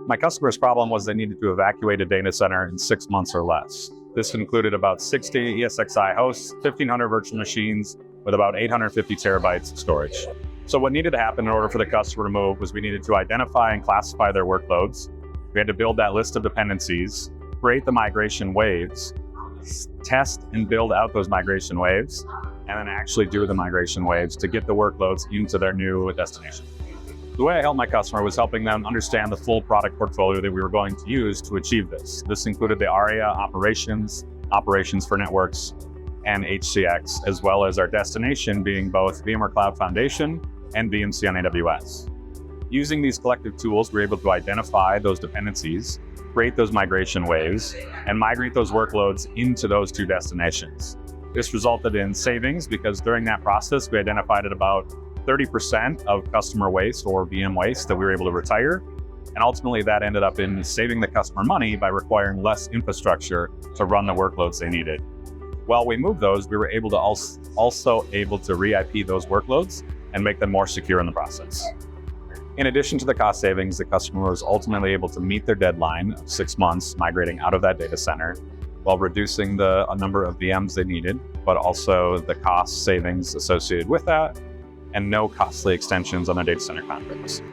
My customer's problem was they needed to evacuate a data center in 6 months or less. This included about 60 ESXi hosts, 1,500 virtual machines, with about 850 terabytes of storage. So what needed to happen in order for the customer to move was we needed to identify and classify their workloads. We had to build that list of dependencies, create the migration waves, test and build out those migration waves, and then actually do the migration waves to get the workloads into their new destination. The way I helped my customer was helping them understand the full product portfolio that we were going to use to achieve this. This included the ARIA operations for networks, and HCX, as well as our destination being both VMware Cloud Foundation and VMC on AWS. Using these collective tools, we were able to identify those dependencies, create those migration waves, and migrate those workloads into those two destinations. This resulted in savings because during that process, we identified at about 30% of customer waste or VM waste that we were able to retire. And ultimately that ended up in saving the customer money by requiring less infrastructure to run the workloads they needed. While we moved those, we were able to also able to re-IP those workloads and make them more secure in the process. In addition to the cost savings, the customer was ultimately able to meet their deadline of 6 months migrating out of that data center while reducing the number of VMs they needed, but also the cost savings associated with that, and no costly extensions on their data center contracts.